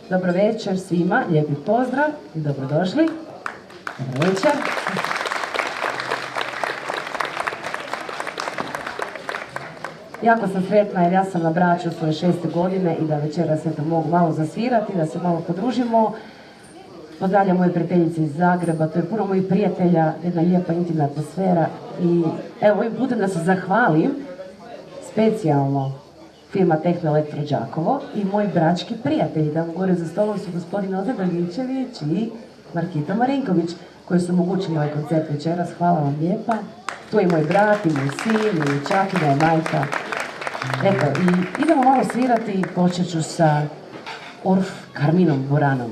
Dobro večer svima, lijepi pozdrav i dobrodošli. Dobro večer. Jako sam sretna jer ja sam na braču svoje 6. godine i da večeras mogu malo zasvirati, da se malo podružimo. Pozdravljam moje prijateljice iz Zagreba, to je puno mojih prijatelja, jedna lijepa intimna atmosfera i evo ovim putem da se zahvalim specijalno firma Tehno Elektro Đakovo i moji brački prijatelji. Tamo gore za stolom su gospodin Ozir Dragičević i Markita Marinković koji su omogućili ovaj koncert večeras. Hvala vam lijepa. Tu je i moj brat, i moj sin, i čakina, i majka. Eto, i idemo malo svirati, počet ću sa Orf Karminom Buranom.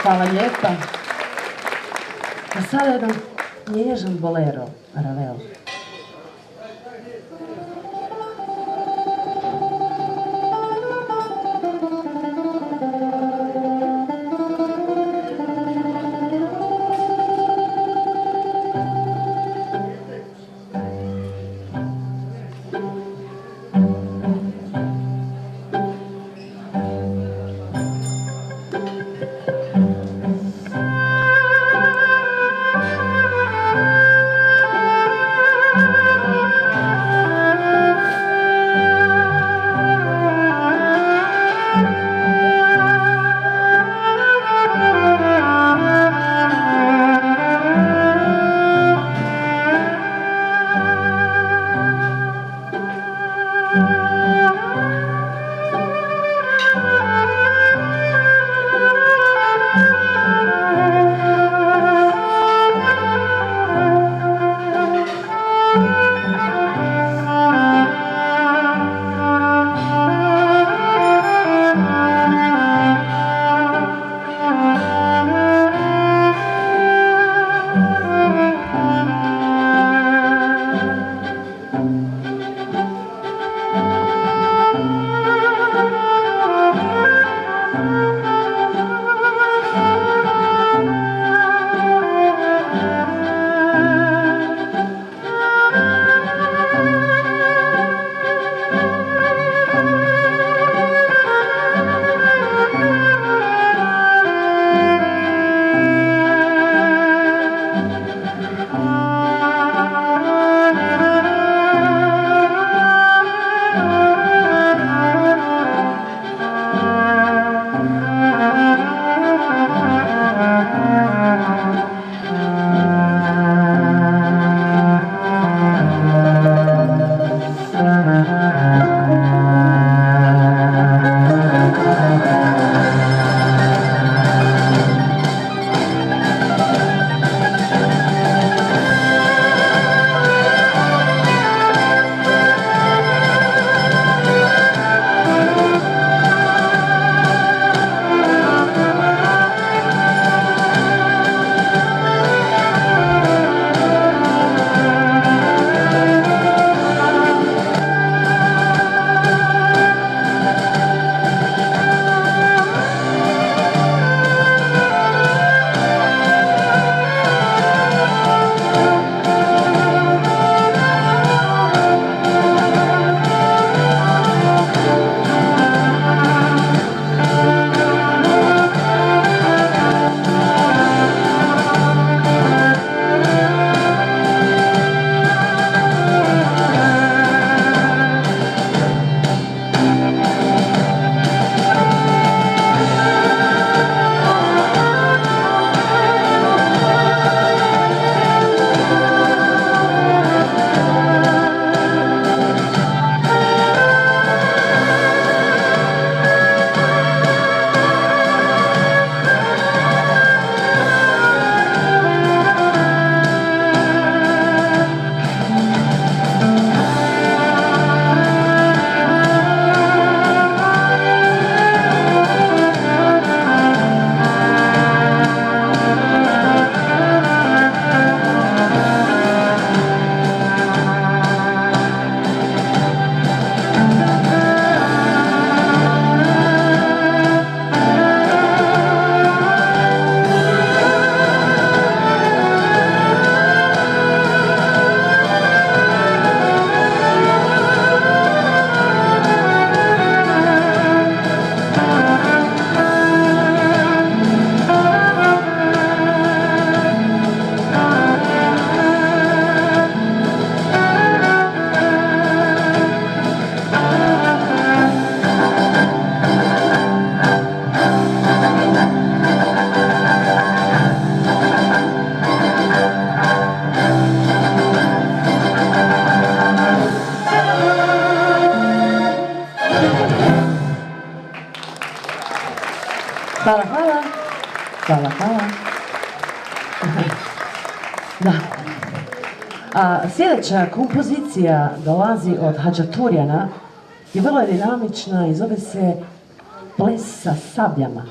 Hvala lijepa. A sada jedan nježan bolero, Ravel. Hvala, hvala. Da. A sljedeća kompozicija dolazi od Hadžaturjana i vrlo je dinamična i zove se Ples sa sabljama.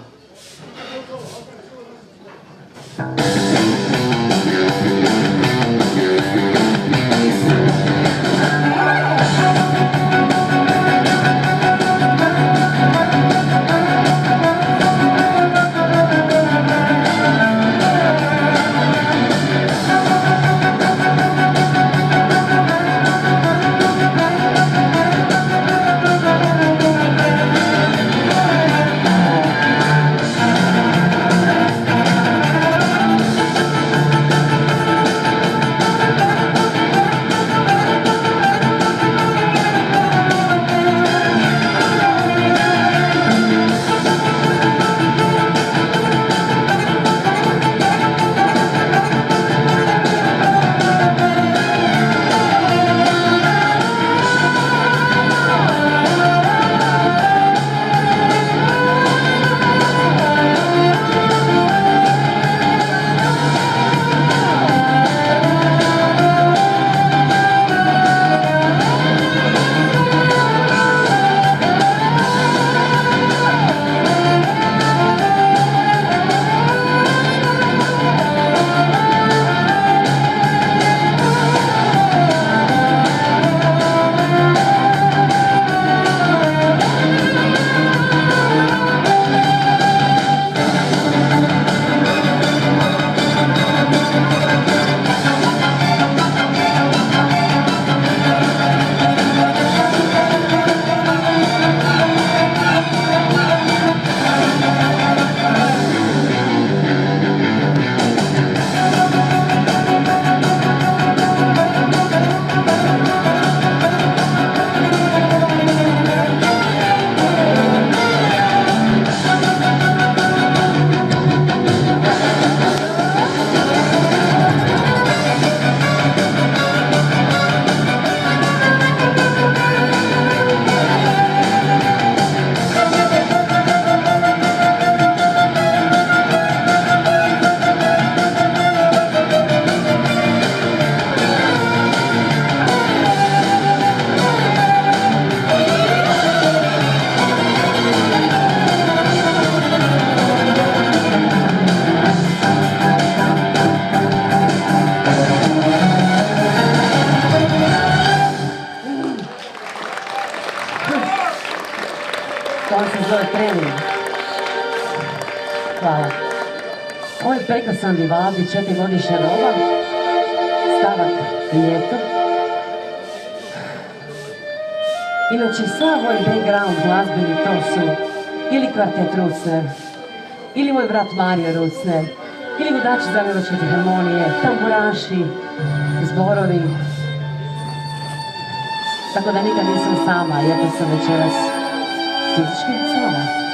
To se zove trening. Hvala. Ovo je prekrasan Vivaldi, 4-godišnja doba, stavak ljeto. Inače, sav ovaj background glazbeni to su ili kvartet Rucner, ili moj brat Mario Rucner, ili gudači Zagrebačke filharmonije, tamburaši, zborovi. Tako da nikad nisam sama, iako sam večeras fizički sama.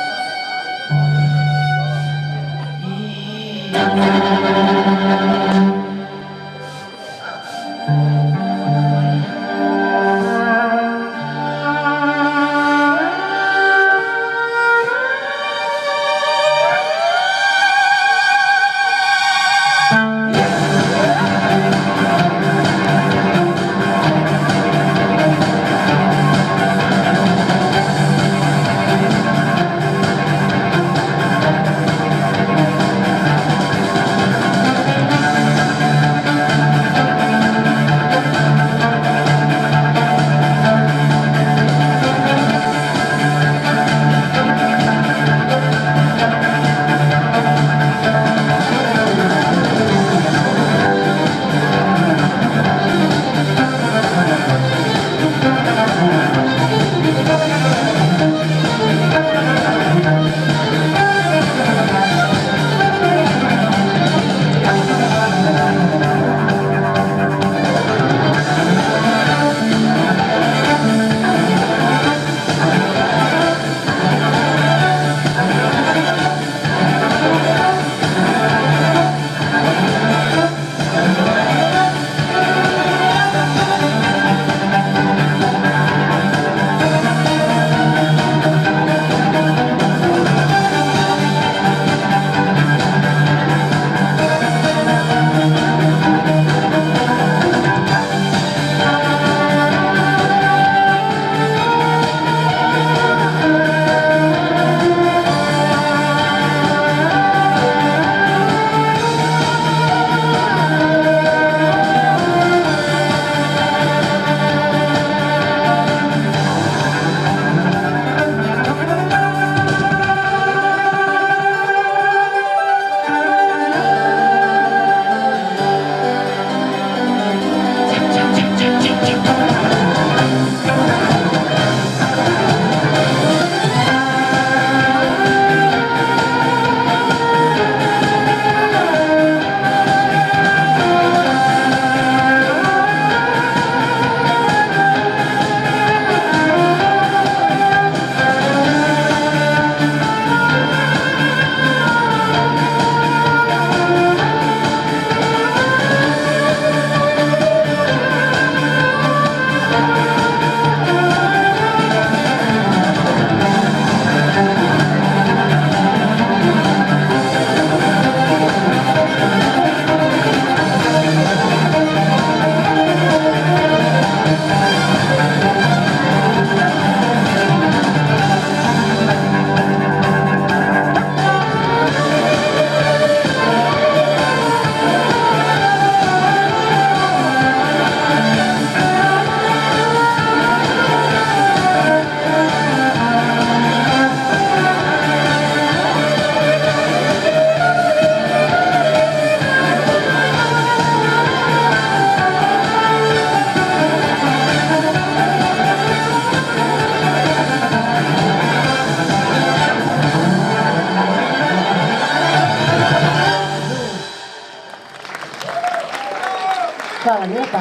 Hvala lijepa.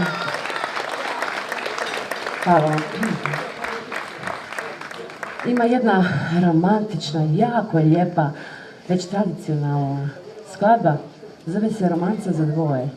Hvala. Ima jedna romantična, jako lijepa, već tradicionalna skladba. Zove se Romanca za dvoje.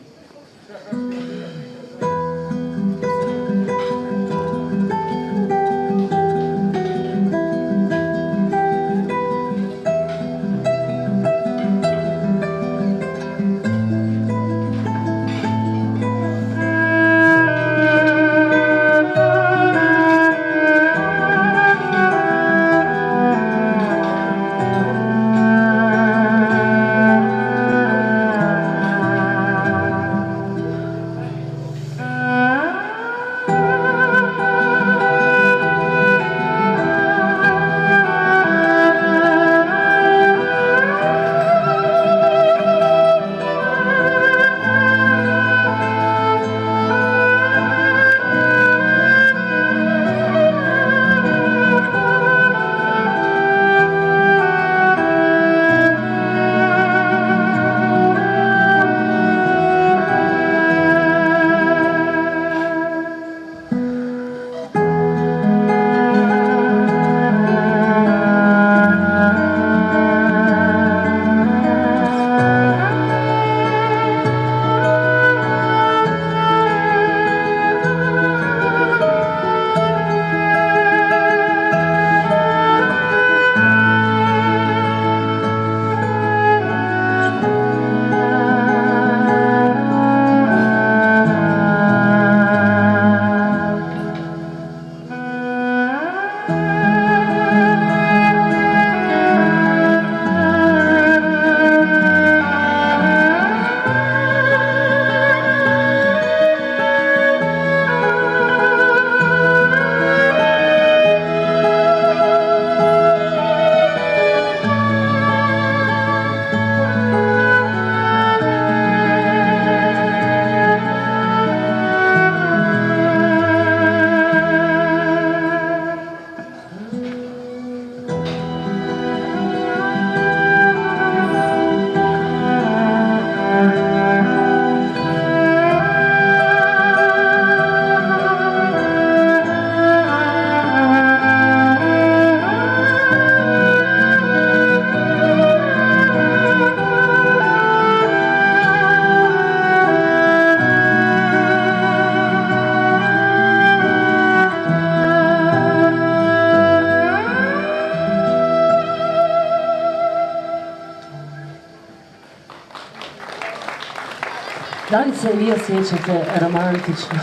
Da li se vi osjećate romantično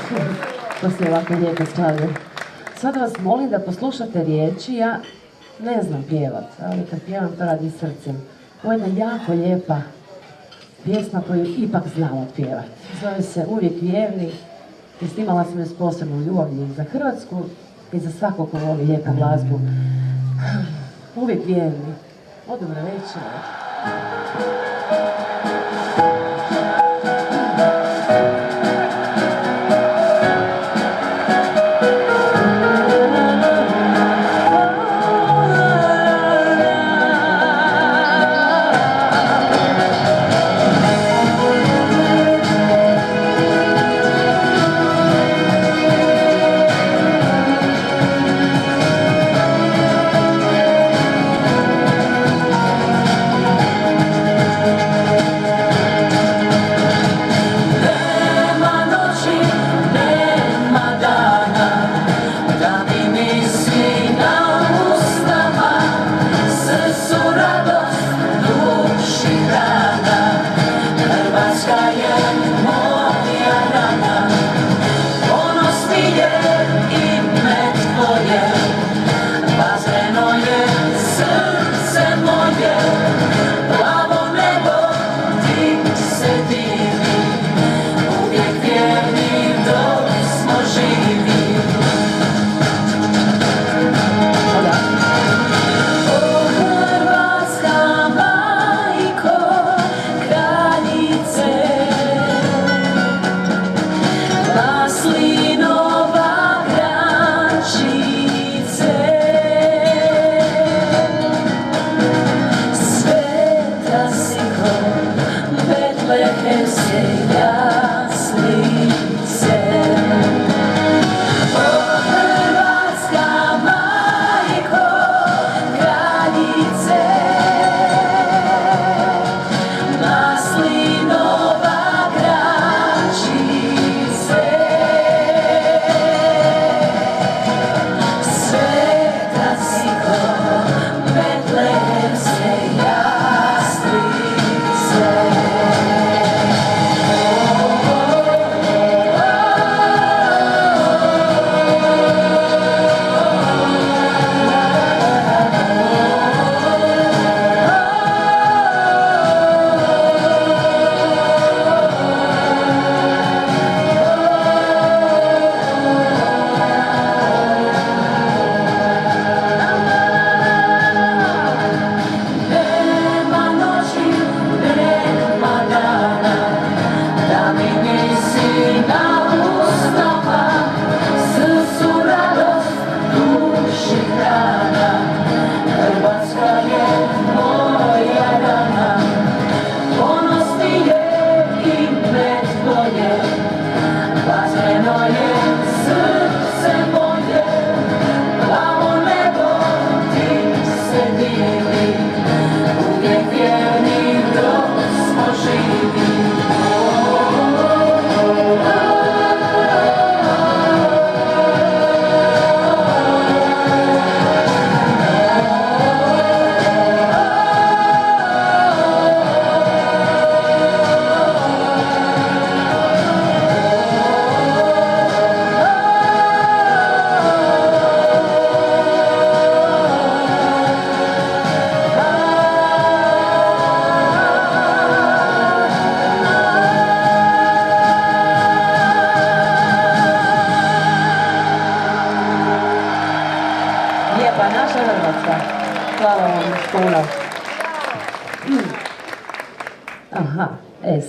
poslije ovako lijepe skladbe? Sada vas molim da poslušate riječi, ja ne znam pjevat, ali kad pjevam to radi srcem. Ovo je jedna jako lijepa pjesma koju ipak znam otpjevati. Zove se Uvijek vjerni i snimala sam je s posebnom ljubavlju za Hrvatsku i za svakog ko voli lijepu glazbu. Uvijek vjerni. Dobro večer. Bethlehem se jasni.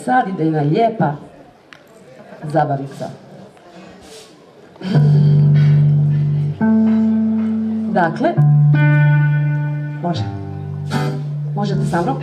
Sad ide jedna lijepa zabavica. Dakle, možete sa mnom.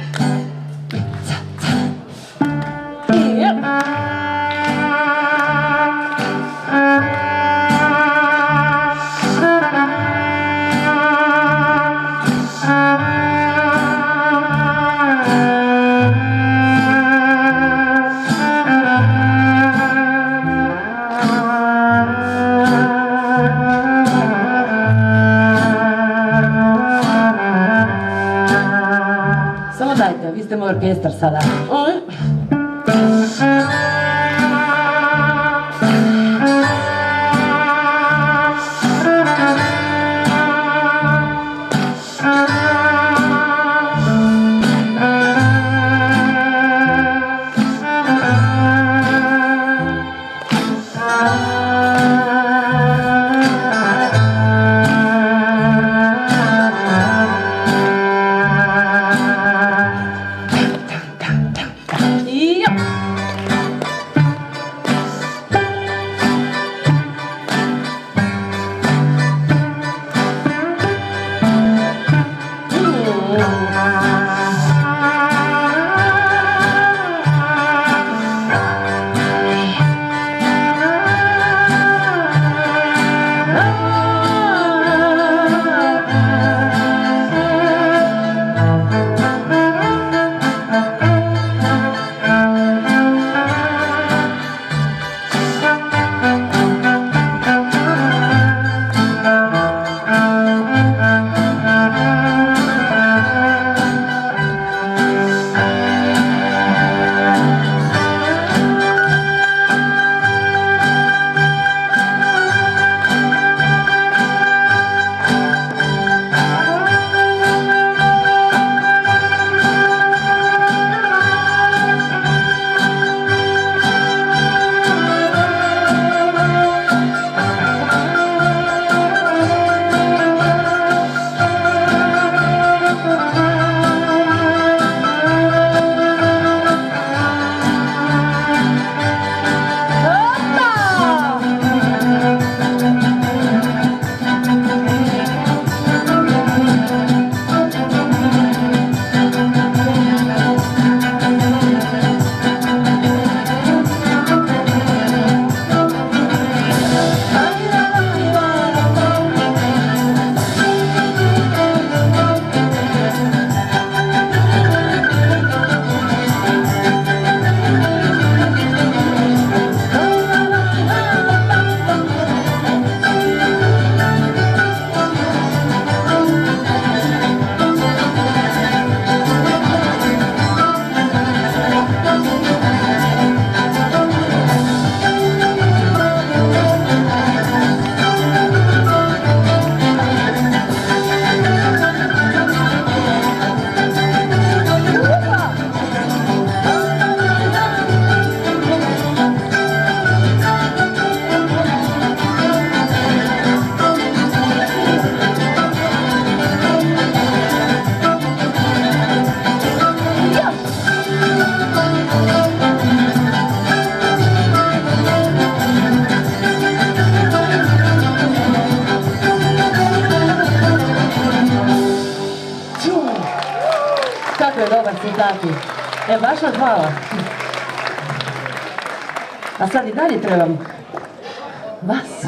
Samo dajte, vi ste moj orkestar sada. Kako je dobar citati. Baš vas hvala. A sad i dalje trebam vas.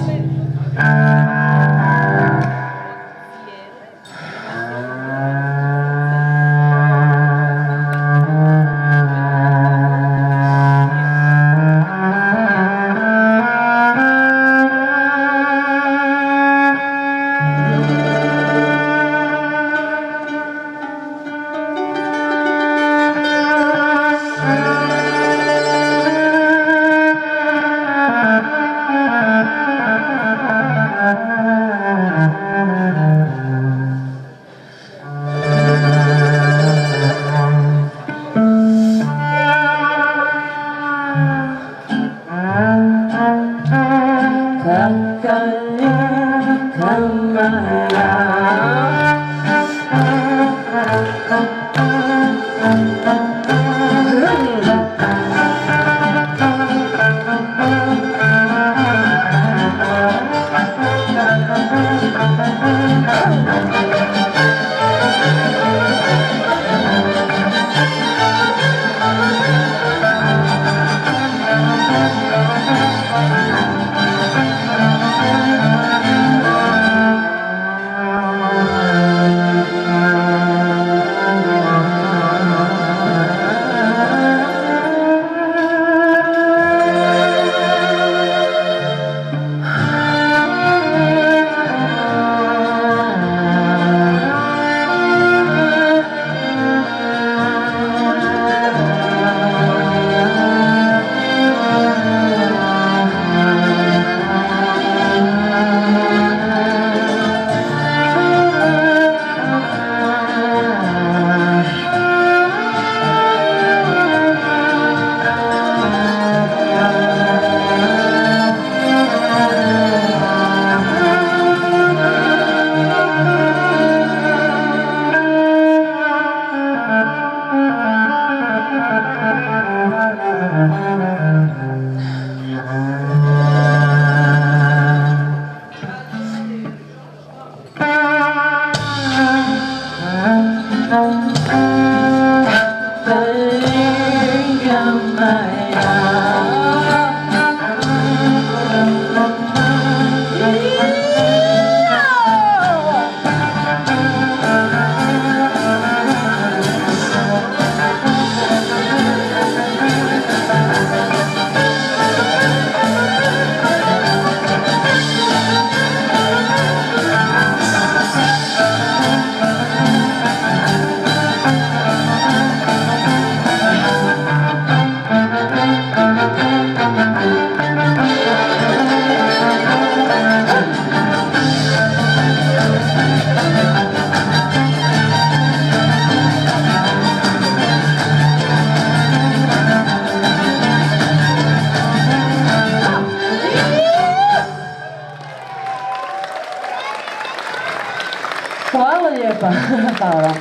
Hvala lijepa. Hvala.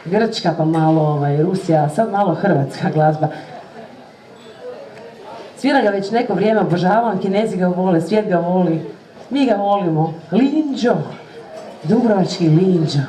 Grčka pa malo Rusija, sad malo hrvatska glazba. Svira ga već neko vrijeme, obožavam, Kinezi ga vole, svijet ga voli, mi ga volimo. Linđo, dubrovački Linđo.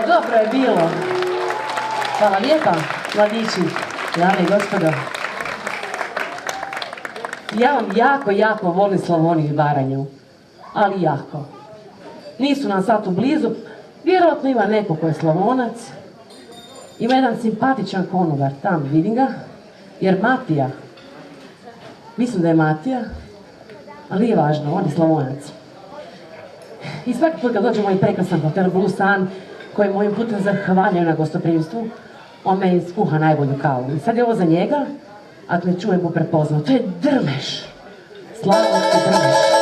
Dobro je bilo. Hvala lijepa, mladići, dame i gospodo. Ja vam jako volim Slavoniju i Baranju. ali jako. Nisu nam sad tu blizu, vjerojatno ima neko ko je Slavonac, ima jedan simpatičan konobar, tam vidim ga, jer Matija, mislim da je Matija, ali nije važno, on je Slavonac. I svaki put kad dođe moj prekrasan hotel Blue Sun, koji mojim putem zahvaljaju na gostoprimstvu, on meni skuha najbolju kavu. I sad je ovo za njega, ako ne čujem mu prepoznao, to je Drmeš, slavonski Drmeš.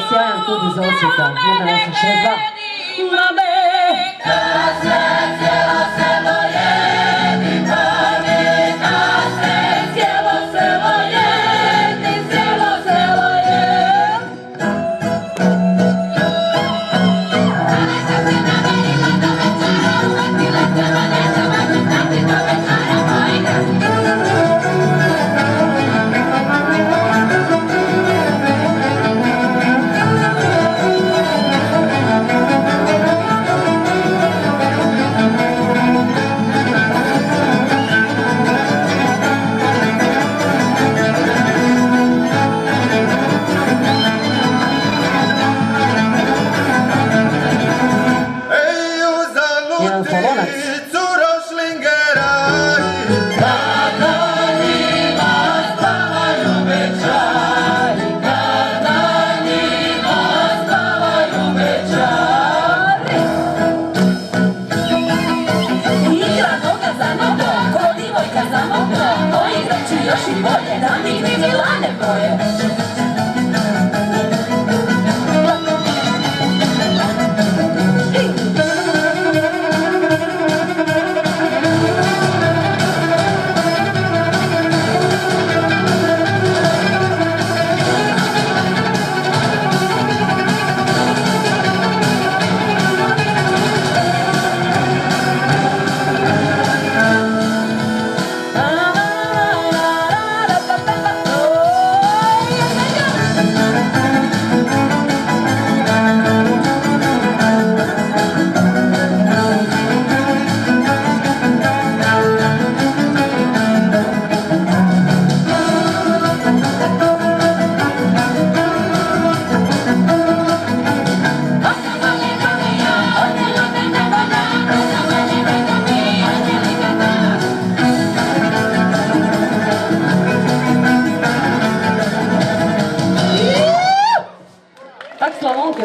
Sjajan put iz Osijeka, 1862.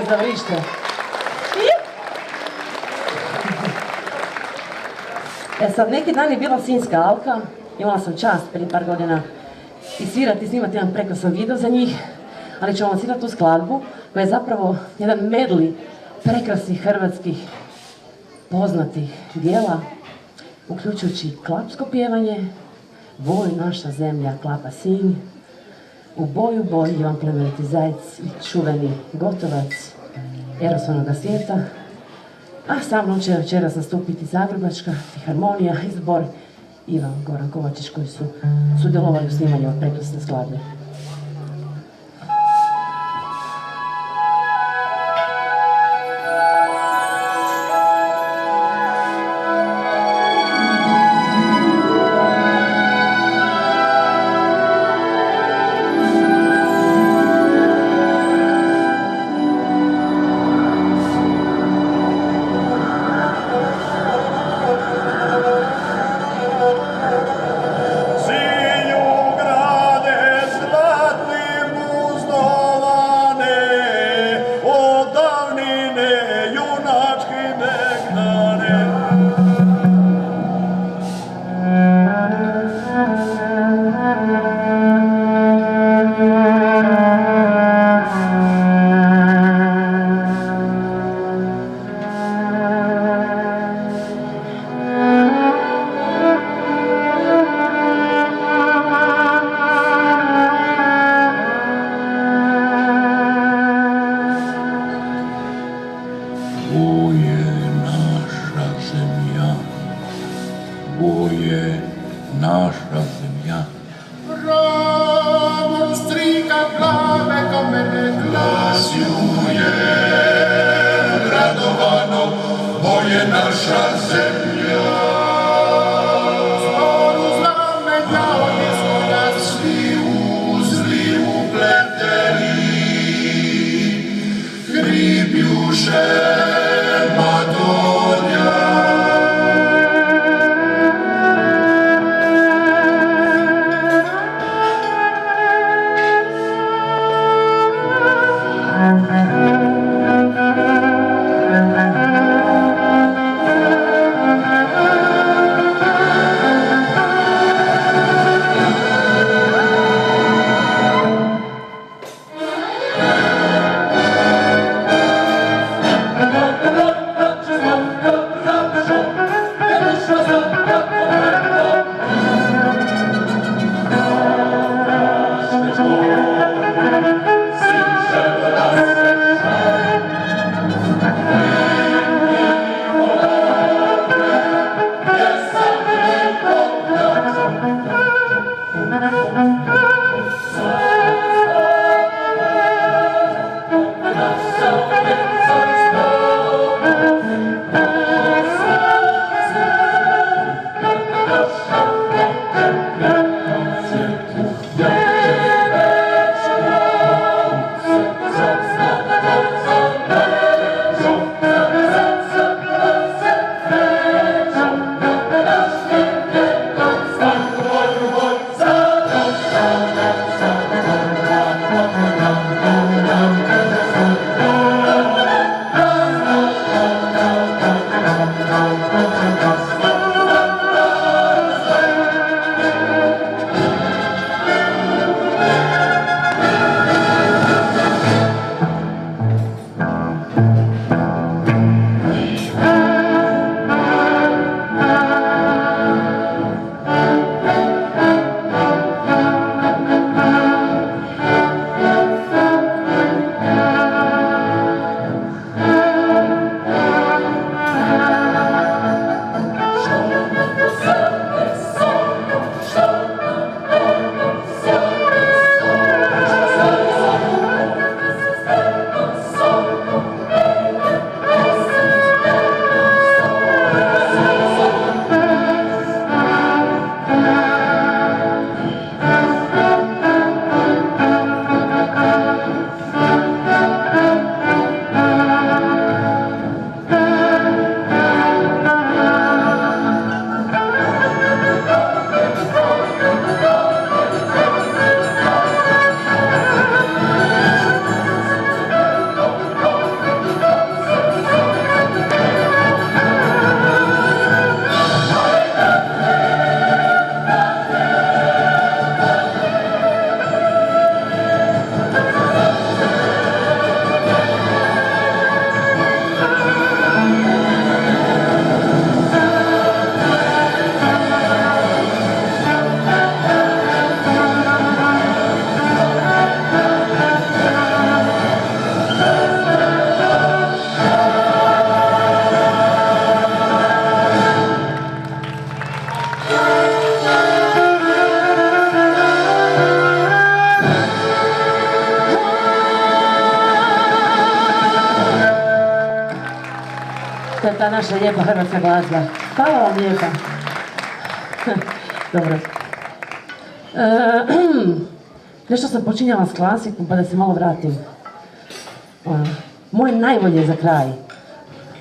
Zavrište. Sad neki dan je bila Sinjska alka, imala sam čast prije par godina i svirati, snimati jedan prekrasan video za njih, ali ćemo vam svirati tu skladbu koja je zapravo jedan medli prekrasnih hrvatskih poznatih dijela, uključujući klapsko pjevanje, Voj naša zemlja, klapa Sinj, U boju Ivan plemeniti Zajec i čuveni Gotovac, Erosovnog svijeta. A sa mnom će večeras nastupiti Zagrebačka filharmonija i zbor Ivan Goran Kovačić koji su sudjelovali u snimanju prekrasne skladbe. To je ta naša lijepa hrvatska glazba. Hvala vam lijepa. Dobro. Nešto sam počinjala s klasikom, pa da se malo vratim. Moje najbolje za kraj.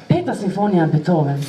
5. simfonija Beethoven.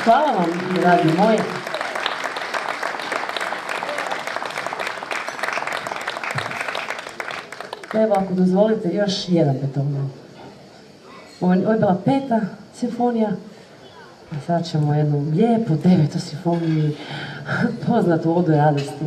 Hvala vam, dragi moji. Evo, ako dozvolite, još jedan Beethoven. Ovo je bila 5. simfonija, a sad ćemo jednu lijepu 9. simfoniju, poznatu Odu radosti.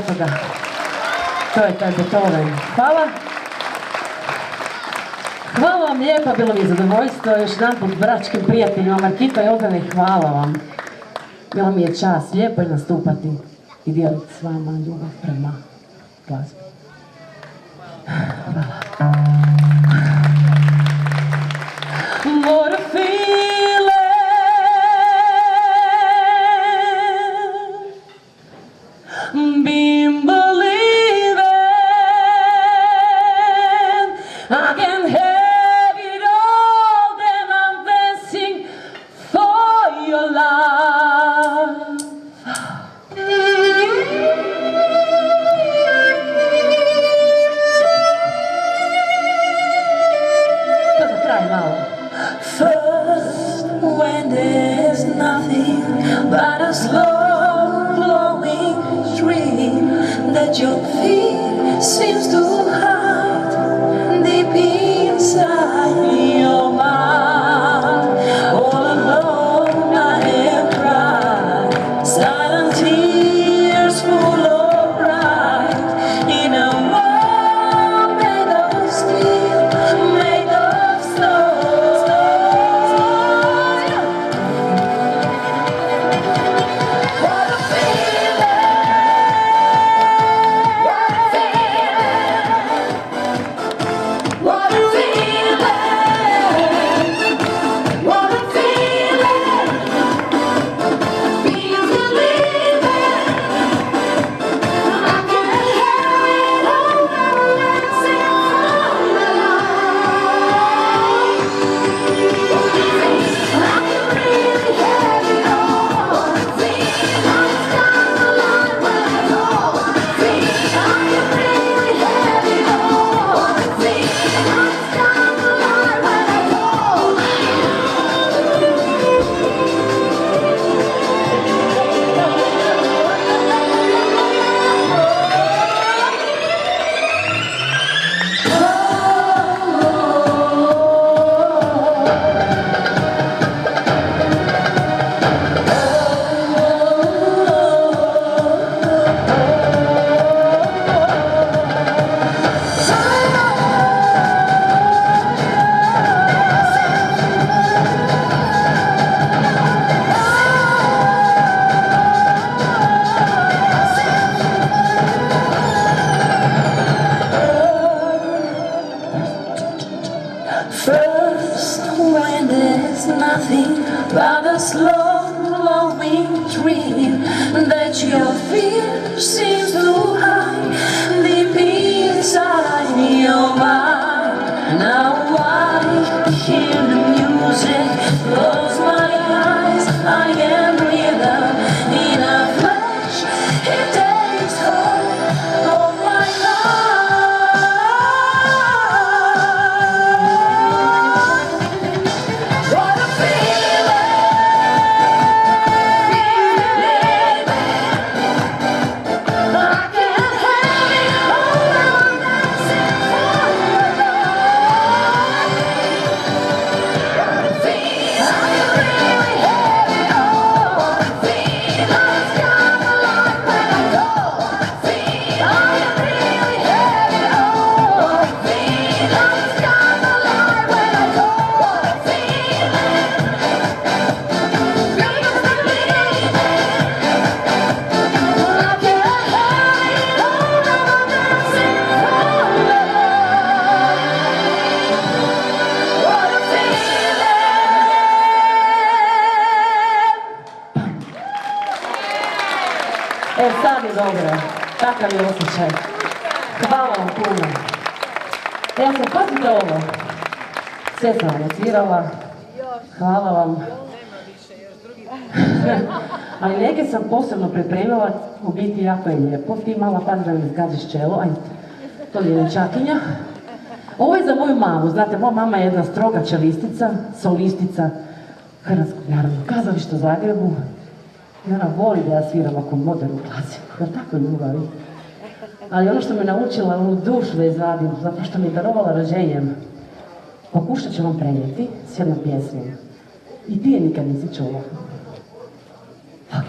eto ga. To je taj Beethoven. Hvala. Hvala vam lijepa, bilo mi je zadovoljstvo. Još jedan put bračkim prijateljima Markita i Ogane, hvala vam. Bilo mi je čast, lijepo je nastupati i dijeliti s vama ljubav prema glazbi. Hvala. What a feeling, being believing I can have it all, then I'm dancing for your love. To za kraj malo. First, when there's nothing but a slow flowing stream that your feet seems to hide deep inside your mind. All alone I have cried silent tears full of pride in a world made of steel, made of stone. What a feeling, what a feeling, what a feeling, what a feeling, being believing I can have it all, dancing for the light. I can really have it all. I'm down the line when I go. I can really have it all. I'm down the line when I go. First, when there's nothing but a slow flowing dream that your fear seems to hide deep inside your mind. Now I hear the music, close my eyes, I am rhythm in a flash. It takes hold of my life. What a feeling, believing I can have it all, dancing for your love. I can really have it all. I'm down the line when I go. I can really have it all. I'm down the line when I go. E, sad je dobro. Takav je osjećaj. Hvala vam puno. Ja sam, pazite ovo. Sve sam vam odsvirala. Hvala vam. Ali neke sam posebno pripremila, u biti jako je lijepo. Ti mala pazi da mi zgaziš čelo, ajde. To je ljenčakinja. Ovo je za moju mamu, znate, moja mama je jedna stroga čelistica, solistica Hrvatskog narodnog kazališta u Zagrebu. I ona voli da ja sviram ovako modernu klasiku, jer tako ljubavi. Ali ono što me naučila, u dušu da izvadim, zato što mi je darovala rođenjem, pokušat ću vam prenijeti s jednom pjesmom. I ti je nikad nisi čula. Ok.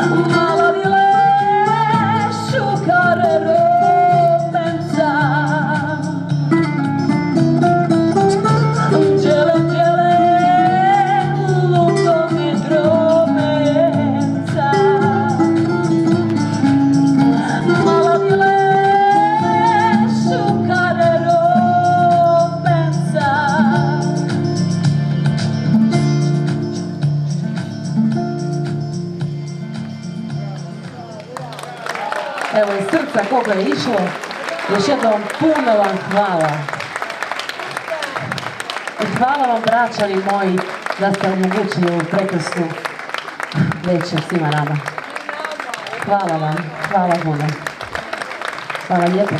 Malavile šukare romenca, đele, đele, lukovi dromenca. Malavile šukare romenca. Evo iz srca koliko je išlo, još jednom puno vam hvala. I hvala vam braćani moji da ste omogućili ovu prekrasnu večer svima nama. Hvala vam, hvala puno. Hvala lijepo.